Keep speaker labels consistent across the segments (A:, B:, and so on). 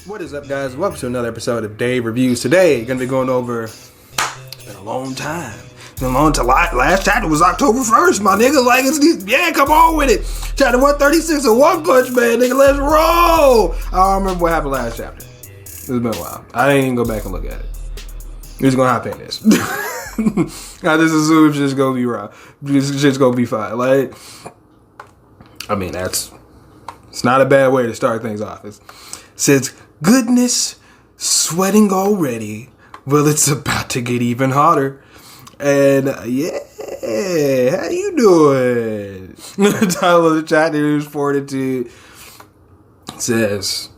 A: What is up, guys? Welcome to another episode of Dave Reviews. Today, gonna be going over. It's been a long time. It's been a long time. Last chapter was October 1st, my nigga. Like, yeah, come on with it. Chapter 136 of One Punch Man, nigga. Let's roll. I don't remember what happened last chapter. It's been a while. I didn't even go back and look at it. We're just gonna hop in this. I just assume it's just gonna be raw. It's just gonna be fine. Like, I mean, it's not a bad way to start things off. It says, goodness, sweating already. Well, it's about to get even hotter. And yeah, how you doing? The title of the chat news fortitude says,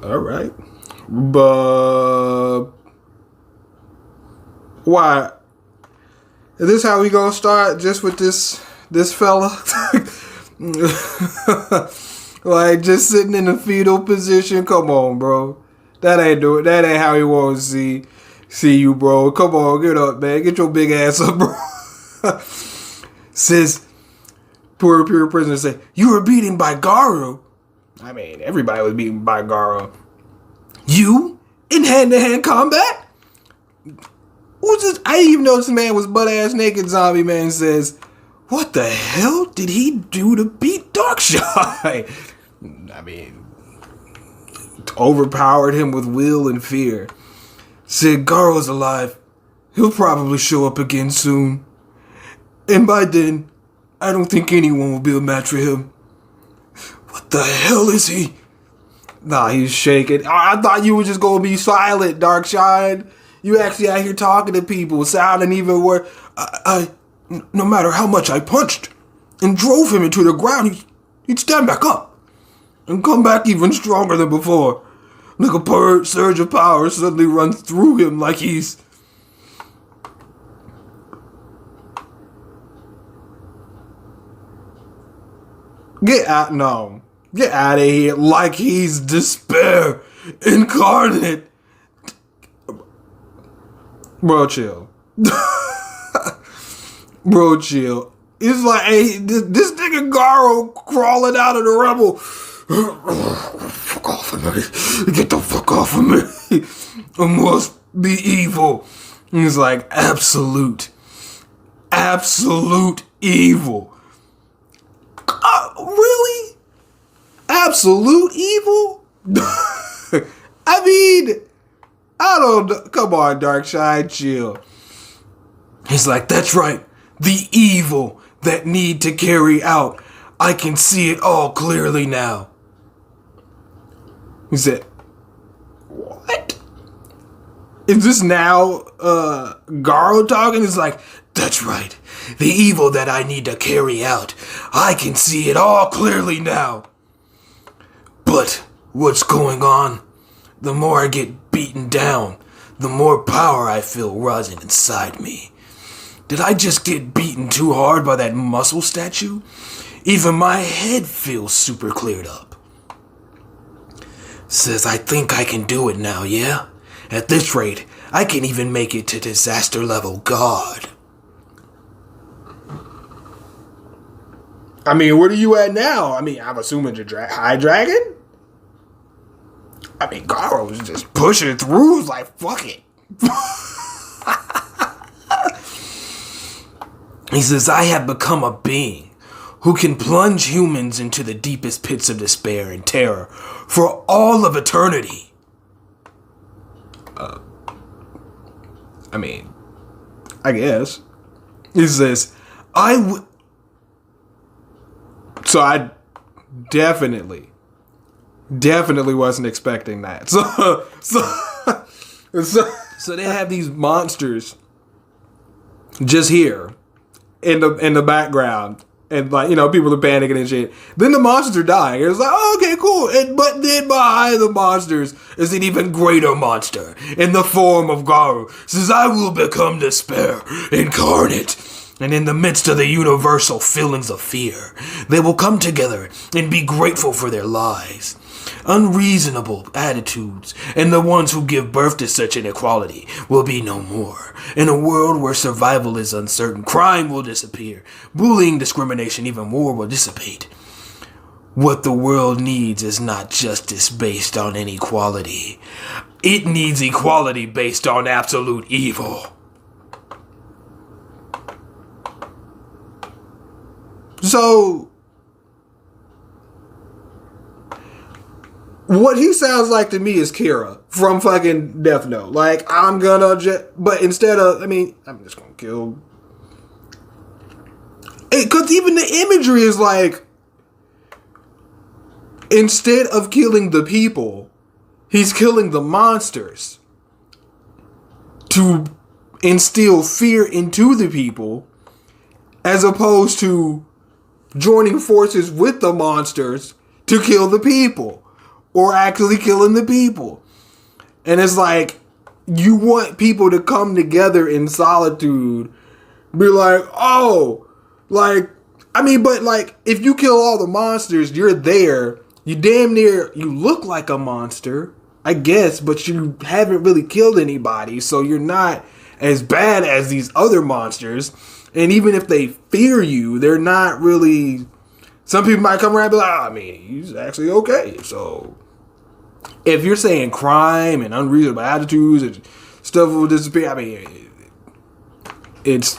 A: all right, but why? Is this how we gonna start? Just with this fella? Like, just sitting in a fetal position? Come on, bro. That ain't how he wants to see you, bro. Come on, get up, man. Get your big ass up, bro. Says, poor prisoner say, you were beaten by Garo. I mean, everybody was beaten by Garo. You? In hand-to-hand combat? Who's this? I didn't even know this man was butt-ass naked. Zombie man says, what the hell did he do to beat Darkshine? I mean, overpowered him with will and fear. Said, Garo's alive. He'll probably show up again soon. And by then, I don't think anyone will be a match for him. What the hell is he? Nah, he's shaking. I thought you were just going to be silent, Darkshine. You actually out here talking to people, sounding even worse. No matter how much I punched and drove him into the ground, he'd stand back up and come back even stronger than before. Like a surge of power suddenly runs through him like he's... Get out of here. Like he's despair incarnate. Bro, chill. Bro, chill. It's like, hey, this nigga Garo crawling out of the rubble. Fuck off of me. Get the fuck off of me. I must be evil. He's like, absolute evil. Really? Absolute evil? I mean, I don't know. Come on, Darkshine, chill. He's like, that's right. The evil that need to carry out. I can see it all clearly now. He said, what? Is this now Garo talking? He's like, that's right. The evil that I need to carry out. I can see it all clearly now. But what's going on? The more I get beaten down, the more power I feel rising inside me. Did I just get beaten too hard by that muscle statue? Even my head feels super cleared up. Says, I think I can do it now, yeah? At this rate, I can even make it to disaster level God. I mean, where are you at now? I mean, I'm assuming the High Dragon? I mean, Garo was just pushing through. It was like, fuck it. He says, I have become a being who can plunge humans into the deepest pits of despair and terror for all of eternity. I mean, I guess. He says, So I definitely wasn't expecting that. So they have these monsters just here in the background, and like, you know, people are panicking and shit. Then the monsters are dying. It's like, oh, okay, cool. But then behind the monsters is an even greater monster in the form of Garo. Says, I will become despair incarnate. And in the midst of the universal feelings of fear, they will come together and be grateful for their lives. Unreasonable attitudes and the ones who give birth to such inequality will be no more. In a world where survival is uncertain, crime will disappear. Bullying, discrimination, even war will dissipate. what the world needs is not justice based on inequality. It needs equality based on absolute evil. So, what he sounds like to me is Kira from fucking Death Note. Like, I'm gonna but instead of, I'm just gonna kill. Because even the imagery is like, instead of killing the people, he's killing the monsters to instill fear into the people, as opposed to joining forces with the monsters to kill the people, or actually killing the people. And it's like, you want people to come together in solitude, be like, oh, like, but like, if you kill all the monsters, you're there, you damn near, you look like a monster, I guess, but you haven't really killed anybody, so you're not as bad as these other monsters. And even if they fear you, they're not really... Some people might come around and be like, he's actually okay. So, if you're saying crime and unreasonable attitudes and stuff will disappear, it's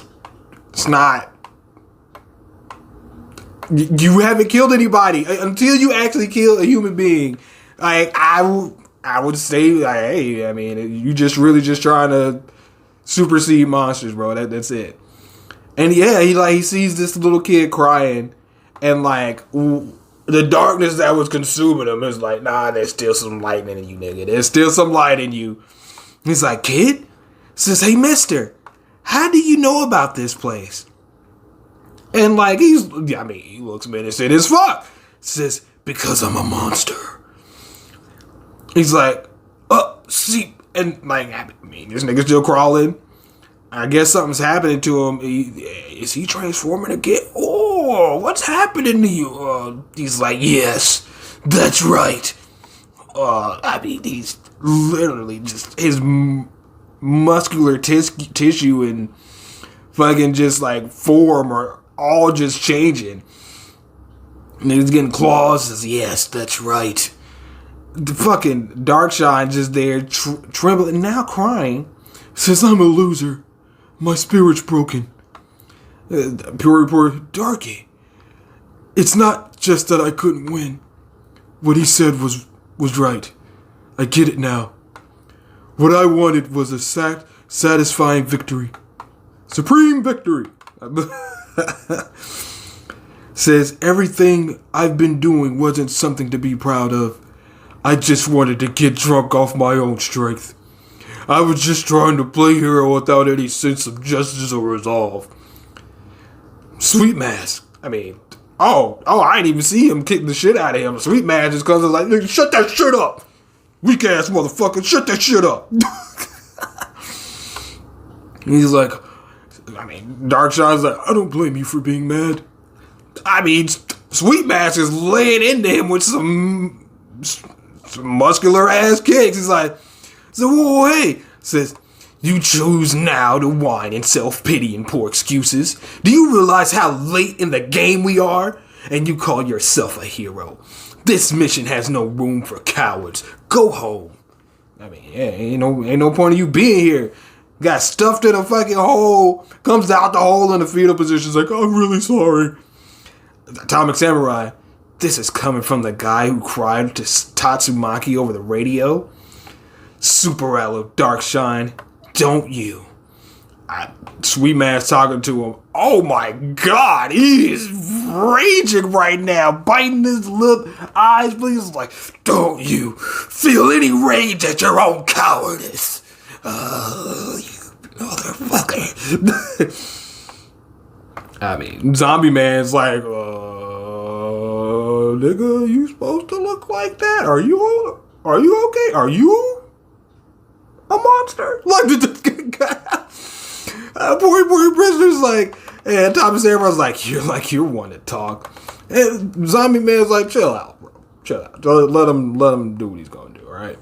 A: not... You haven't killed anybody. Until you actually kill a human being, like, I would say, like, hey, you just really just trying to supersede monsters, bro. That's it. And yeah, he sees this little kid crying, and like the darkness that was consuming him is like, nah, there's still some lightning in you, nigga. There's still some light in you. He's like, kid? Says, hey, mister, how do you know about this place? And like, he looks menacing as fuck. Says, because I'm a monster. He's like, see, and like, this nigga's still crawling. I guess something's happening to him. Is he transforming again? Oh, what's happening to you? He's like, yes, that's right. He's literally just, his muscular tissue and fucking just like form are all just changing. And he's getting claws. Says, yes, that's right. The fucking Darkshine just there trembling, now crying. Says, I'm a loser. My spirit's broken. Poor Darky. It's not just that I couldn't win. What he said was right. I get it now. What I wanted was a satisfying victory. Supreme victory. Says, everything I've been doing wasn't something to be proud of. I just wanted to get drunk off my own strength. I was just trying to play hero without any sense of justice or resolve. Sweet Mask. I didn't even see him kick the shit out of him. Sweet Mask just comes and like, nigga, shut that shit up. Weak ass motherfucker, shut that shit up. He's like, Darkshine's like, I don't blame you for being mad. Sweet Mask is laying into him with some muscular ass kicks. He's like, so, whoa, hey, says, you choose now to whine and self-pity and poor excuses. Do you realize how late in the game we are? And you call yourself a hero. This mission has no room for cowards. Go home. Ain't no point of you being here. Got stuffed in a fucking hole, comes out the hole in the fetal position. It's like, I'm really sorry. Atomic Samurai, this is coming from the guy who cried to Tatsumaki over the radio. Super Aloe, Darkshine, don't you? Sweet Man's talking to him. Oh my god, he is raging right now, biting his lip, eyes bleeding. Like, don't you feel any rage at your own cowardice? You motherfucker. Zombie Man's like, nigga, you supposed to look like that? Are you okay? Are you a monster? Like, poor prisoner's like, and Thomas Samurai's like, you're one to talk. And Zombie Man's like, chill out, bro. Chill out. Let him do what he's gonna do, alright?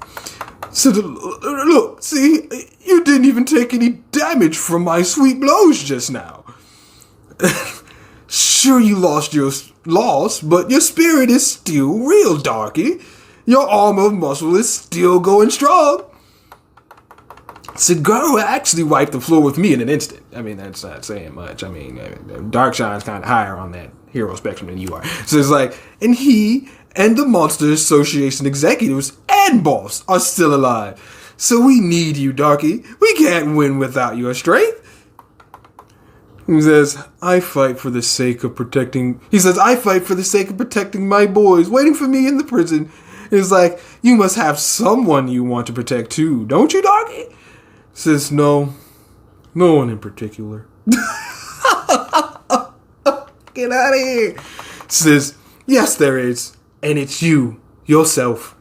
A: So, look, see, you didn't even take any damage from my sweet blows just now. Shh. Sure, you lost, but your spirit is still real, darky. Your arm of muscle is still going strong. So Garo actually wiped the floor with me in an instant. I mean, that's not saying much. I mean, Darkshine's kind of higher on that hero spectrum than you are. So it's like, and he and the Monster Association executives and boss are still alive. So we need you, Darky. We can't win without your strength. He says, I fight for the sake of protecting my boys waiting for me in the prison. It's like, you must have someone you want to protect too, don't you, Darky? Says, no one in particular. Get out of here. Says, yes, there is. And it's you, yourself,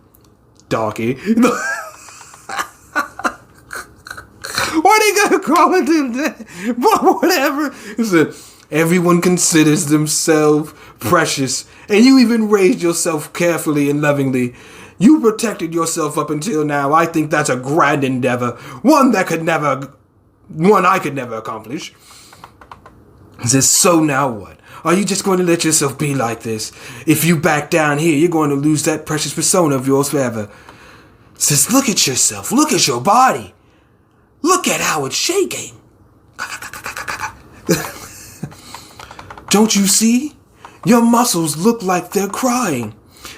A: Darky. Why they gotta call it that? But whatever. Said, everyone considers themselves precious, and you even raised yourself carefully and lovingly. You protected yourself up until now. I think that's a grand endeavor, one I could never accomplish. He says, so now what? Are you just going to let yourself be like this? If you back down here, you're going to lose that precious persona of yours forever. He says, look at yourself. Look at your body. Look at how it's shaking. Don't you see? Your muscles look like they're crying.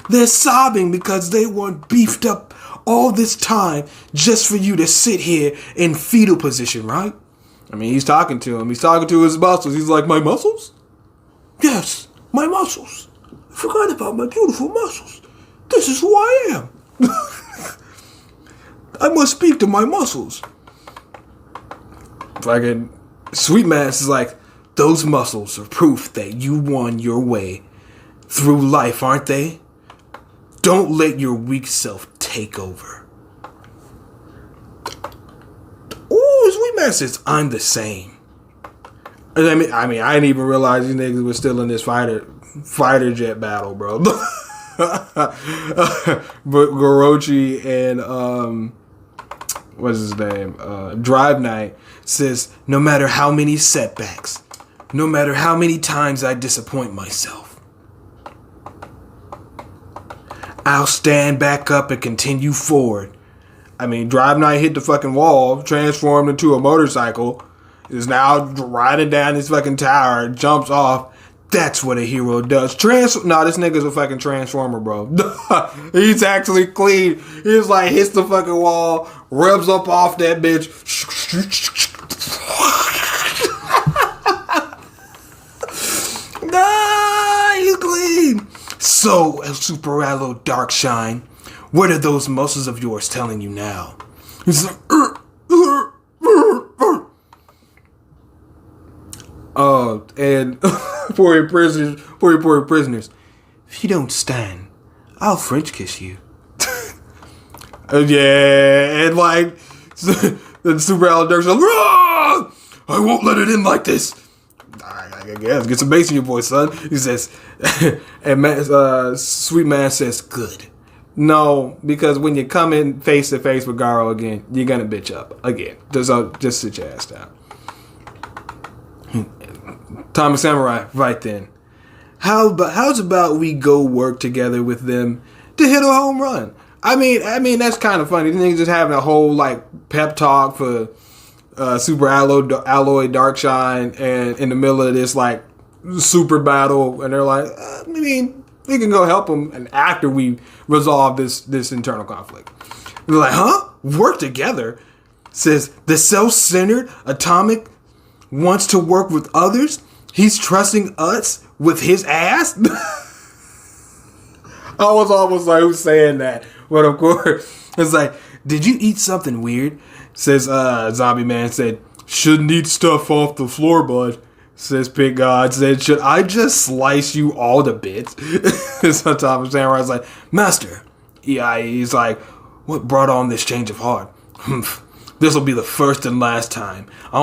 A: They're sobbing because they weren't beefed up all this time just for you to sit here in fetal position, right? I mean, he's talking to him. He's talking to his muscles. He's like, my muscles? Yes, my muscles. I forgot about my beautiful muscles. This is who I am. I must speak to my muscles. Fucking Sweet Mass is like, those muscles are proof that you won your way through life, aren't they? Don't let your weak self take over. Ooh, Sweet Mass says, I'm the same. I mean, I didn't even realize these niggas were still in this fighter jet battle, bro. But Gorochi and what's his name? Drive Knight says, no matter how many setbacks, no matter how many times I disappoint myself, I'll stand back up and continue forward. I mean, Drive Knight hit the fucking wall, transformed into a motorcycle, is now riding down this fucking tower, jumps off. That's what a hero does. This nigga's a fucking transformer, bro. He's actually clean. He's like, hits the fucking wall, rubs up off that bitch. He's clean. So, El Super Aloe Darkshine, what are those muscles of yours telling you now? He's like, and for your prisoners, if you don't stand, I'll French kiss you. Yeah, and like, the Super Aloe Darkshine, I won't let it in like this. I guess get some bass in your voice, son. He says, and Sweet Man says, good. No, because when you come in face to face with Garo again, you're gonna bitch up again. Just sit your ass down. Thomas Samurai, right then. How's about we go work together with them to hit a home run? I mean that's kind of funny. These niggas just having a whole like pep talk for Super Alloy Darkshine, and in the middle of this like super battle, and they're like, I mean, we can go help them, and after we resolve this internal conflict, they're like, huh? Work together? Says the self-centered atomic wants to work with others. He's trusting us with his ass. I was almost like, who's saying that? But of course, it's like, did you eat something weird? Says Zombie Man said, shouldn't eat stuff off the floor, bud. Says Pig God said, should I just slice you all to bits? So Thomas Samurai's like, Master. Yeah, he's like, what brought on this change of heart? This will be the first and last time. I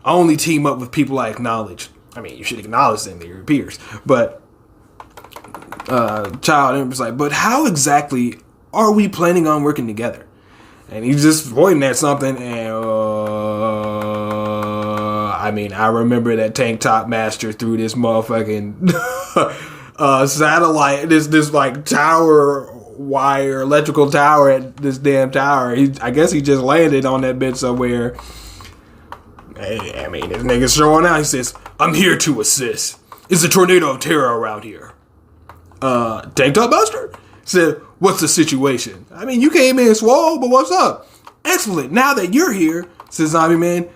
A: only team up with people I acknowledge. I mean, you should acknowledge them, they're your peers. But Child Emperor's like, but how exactly are we planning on working together? And he's just pointing at something, and I mean, I remember that Tank Top Master threw this motherfucking satellite, this like tower wire, electrical tower at this damn tower. I guess he just landed on that bitch somewhere. Hey, I mean, this nigga's showing out. He says, "I'm here to assist. It's a tornado of terror around here." Tank Top Master said, "What's the situation?" I mean, you came in swole, but what's up? "Excellent. Now that you're here," says Zombie Man,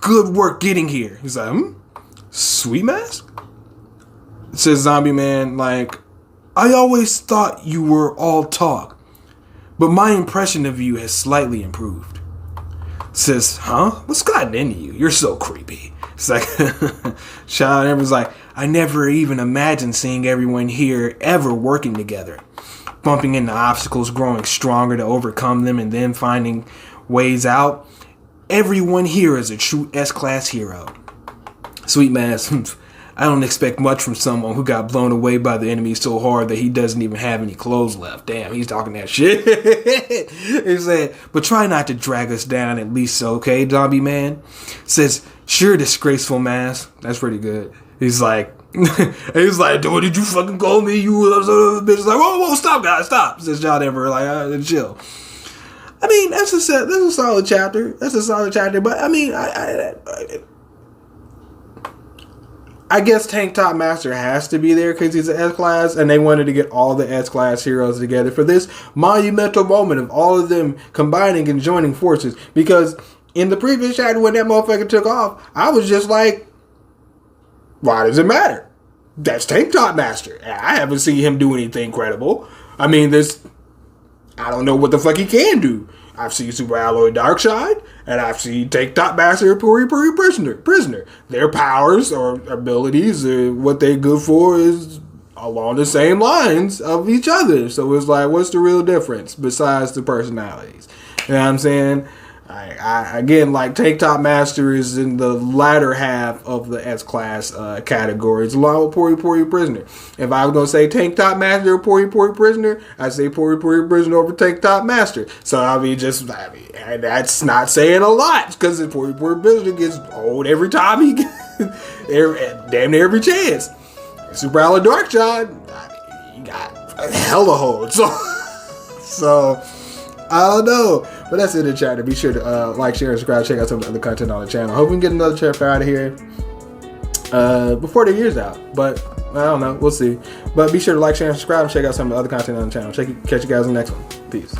A: "good work getting here." He's like, Sweet Mask? Says Zombie Man, like, "I always thought you were all talk, but my impression of you has slightly improved." Says, "Huh? What's gotten into you? You're so creepy." It's like, shout out, everyone's like, "I never even imagined seeing everyone here ever working together. Bumping into obstacles, growing stronger to overcome them, and then finding ways out. Everyone here is a true S-class hero." Sweet Mask, "I don't expect much from someone who got blown away by the enemy so hard that he doesn't even have any clothes left." Damn, he's talking that shit. He said, "But try not to drag us down at least, okay, Zombie Man?" Says, "Sure, disgraceful Mask." That's pretty good. He's like, "What did you fucking call me? You bitch." Like, whoa, stop, guys, stop. Says John Denver, like, chill. I mean, that's a solid chapter. But I mean, I guess Tank Top Master has to be there because he's an S-Class, and they wanted to get all the S-Class heroes together for this monumental moment of all of them combining and joining forces. Because in the previous chapter, when that motherfucker took off, I was just like, why does it matter? That's Tank Top Master. I haven't seen him do anything credible. I mean, I don't know what the fuck he can do. I've seen Super Alloy Darkseid, and I've seen Tank Top Master and Puri Prisoner. Their powers or abilities, what they're good for is along the same lines of each other. So it's like, what's the real difference besides the personalities? You know what I'm saying? I again, like, Tank Top Master is in the latter half of the S-Class categories, along with Puri Prisoner. If I was going to say Tank Top Master or Puri Prisoner, I'd say Puri Prisoner over Tank Top Master. So, that's not saying a lot, because Puri Prisoner gets old every time he damn near every chance. Super Alloy Darkseid, he got a hella hold. So I don't know. But that's it in the chapter. Be sure to like, share, and subscribe. Check out some of the other content on the channel. Hope we can get another chapter out of here before the year's out. But I don't know. We'll see. But be sure to like, share, and subscribe. And check out some of the other content on the channel. Catch you guys in the next one. Peace.